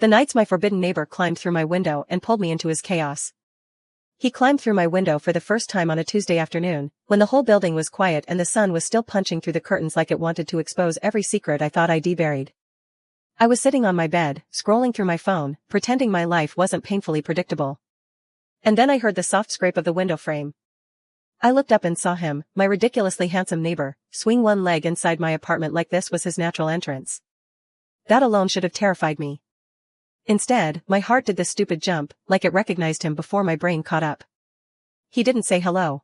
The nights my forbidden neighbor climbed through my window and pulled me into his chaos. He climbed through my window for the first time on a Tuesday afternoon, when the whole building was quiet and the sun was still punching through the curtains like it wanted to expose every secret I thought I'd buried. I was sitting on my bed, scrolling through my phone, pretending my life wasn't painfully predictable. And then I heard the soft scrape of the window frame. I looked up and saw him, my ridiculously handsome neighbor, swing one leg inside my apartment like this was his natural entrance. That alone should have terrified me. Instead, my heart did this stupid jump, like it recognized him before my brain caught up. He didn't say hello.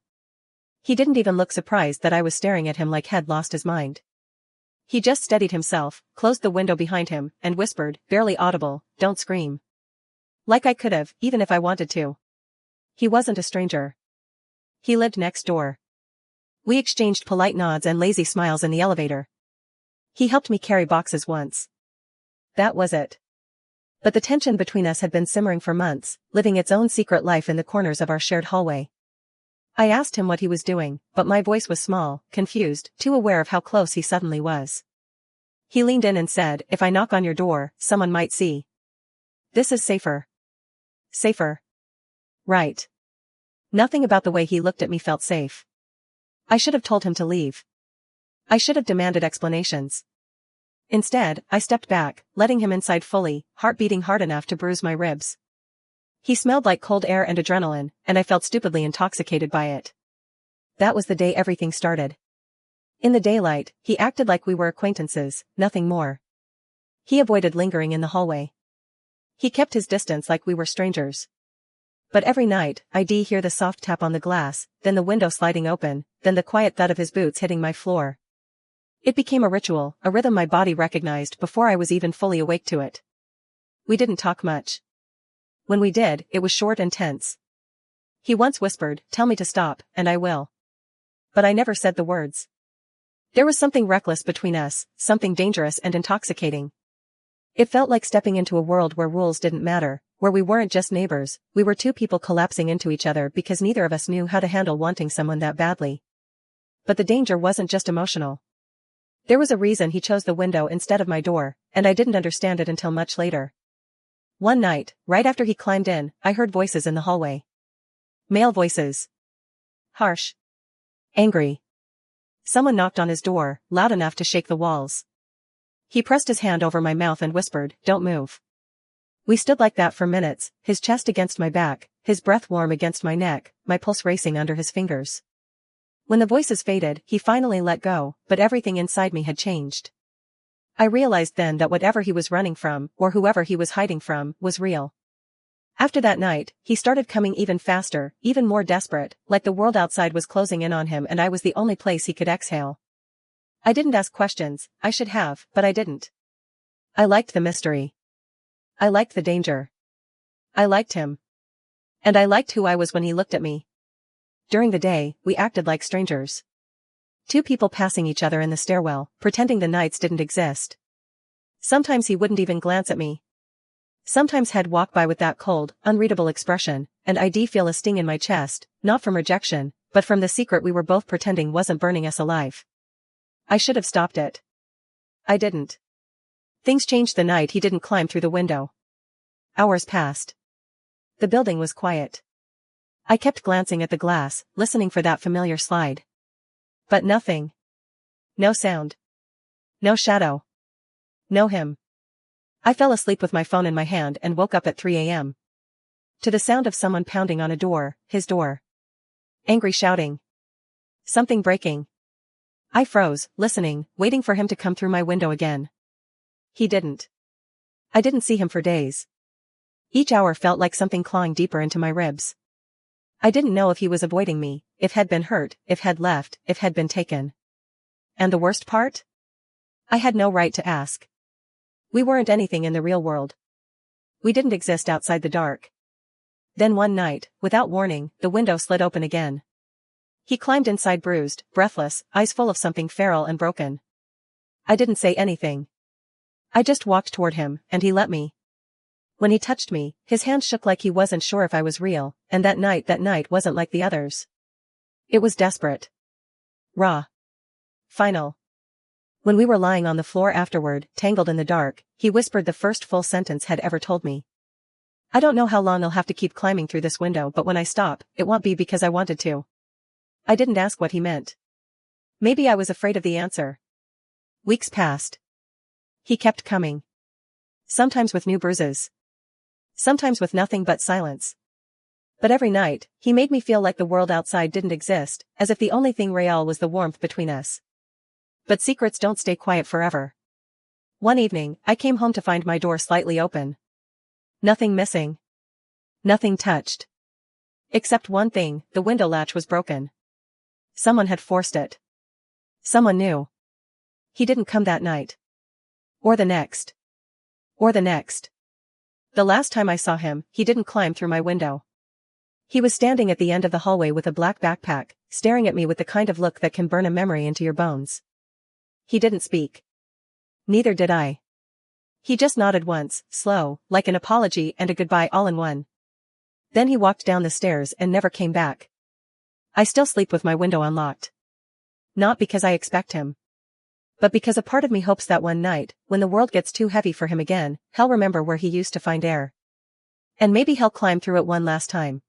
He didn't even look surprised that I was staring at him like he'd lost his mind. He just steadied himself, closed the window behind him, and whispered, barely audible, "Don't scream." Like I could have, even if I wanted to. He wasn't a stranger. He lived next door. We exchanged polite nods and lazy smiles in the elevator. He helped me carry boxes once. That was it. But the tension between us had been simmering for months, living its own secret life in the corners of our shared hallway. I asked him what he was doing, but my voice was small, confused, too aware of how close he suddenly was. He leaned in and said, "If I knock on your door, someone might see. This is safer." Safer. Right. Nothing about the way he looked at me felt safe. I should have told him to leave. I should have demanded explanations. Instead, I stepped back, letting him inside fully, heart beating hard enough to bruise my ribs. He smelled like cold air and adrenaline, and I felt stupidly intoxicated by it. That was the day everything started. In the daylight, he acted like we were acquaintances, nothing more. He avoided lingering in the hallway. He kept his distance like we were strangers. But every night, I'd hear the soft tap on the glass, then the window sliding open, then the quiet thud of his boots hitting my floor. It became a ritual, a rhythm my body recognized before I was even fully awake to it. We didn't talk much. When we did, it was short and tense. He once whispered, "Tell me to stop, and I will." But I never said the words. There was something reckless between us, something dangerous and intoxicating. It felt like stepping into a world where rules didn't matter, where we weren't just neighbors, we were two people collapsing into each other because neither of us knew how to handle wanting someone that badly. But the danger wasn't just emotional. There was a reason he chose the window instead of my door, and I didn't understand it until much later. One night, right after he climbed in, I heard voices in the hallway. Male voices. Harsh. Angry. Someone knocked on his door, loud enough to shake the walls. He pressed his hand over my mouth and whispered, "Don't move." We stood like that for minutes, his chest against my back, his breath warm against my neck, my pulse racing under his fingers. When the voices faded, he finally let go, but everything inside me had changed. I realized then that whatever he was running from, or whoever he was hiding from, was real. After that night, he started coming even faster, even more desperate, like the world outside was closing in on him and I was the only place he could exhale. I didn't ask questions, I should have, but I didn't. I liked the mystery. I liked the danger. I liked him. And I liked who I was when he looked at me. During the day, we acted like strangers. Two people passing each other in the stairwell, pretending the nights didn't exist. Sometimes he wouldn't even glance at me. Sometimes he'd walk by with that cold, unreadable expression, and I'd feel a sting in my chest, not from rejection, but from the secret we were both pretending wasn't burning us alive. I should have stopped it. I didn't. Things changed the night he didn't climb through the window. Hours passed. The building was quiet. I kept glancing at the glass, listening for that familiar slide. But nothing. No sound. No shadow. No him. I fell asleep with my phone in my hand and woke up at 3 a.m. to the sound of someone pounding on a door, his door. Angry shouting. Something breaking. I froze, listening, waiting for him to come through my window again. He didn't. I didn't see him for days. Each hour felt like something clawing deeper into my ribs. I didn't know if he was avoiding me, if had been hurt, if had left, if had been taken. And the worst part? I had no right to ask. We weren't anything in the real world. We didn't exist outside the dark. Then one night, without warning, the window slid open again. He climbed inside bruised, breathless, eyes full of something feral and broken. I didn't say anything. I just walked toward him, and he let me. When he touched me, his hand shook like he wasn't sure if I was real, and that night wasn't like the others. It was desperate. Raw. Final. When we were lying on the floor afterward, tangled in the dark, he whispered the first full sentence had ever told me. I don't know how long I'll have to keep climbing through this window, but when I stop, it won't be because I wanted to. I didn't ask what he meant. Maybe I was afraid of the answer. Weeks passed. He kept coming. Sometimes with new bruises. Sometimes with nothing but silence. But every night, he made me feel like the world outside didn't exist, as if the only thing real was the warmth between us. But secrets don't stay quiet forever. One evening, I came home to find my door slightly open. Nothing missing. Nothing touched. Except one thing, the window latch was broken. Someone had forced it. Someone knew. He didn't come that night. Or the next. Or the next. The last time I saw him, he didn't climb through my window. He was standing at the end of the hallway with a black backpack, staring at me with the kind of look that can burn a memory into your bones. He didn't speak. Neither did I. He just nodded once, slow, like an apology and a goodbye all in one. Then he walked down the stairs and never came back. I still sleep with my window unlocked. Not because I expect him. But because a part of me hopes that one night, when the world gets too heavy for him again, he'll remember where he used to find air. And maybe he'll climb through it one last time.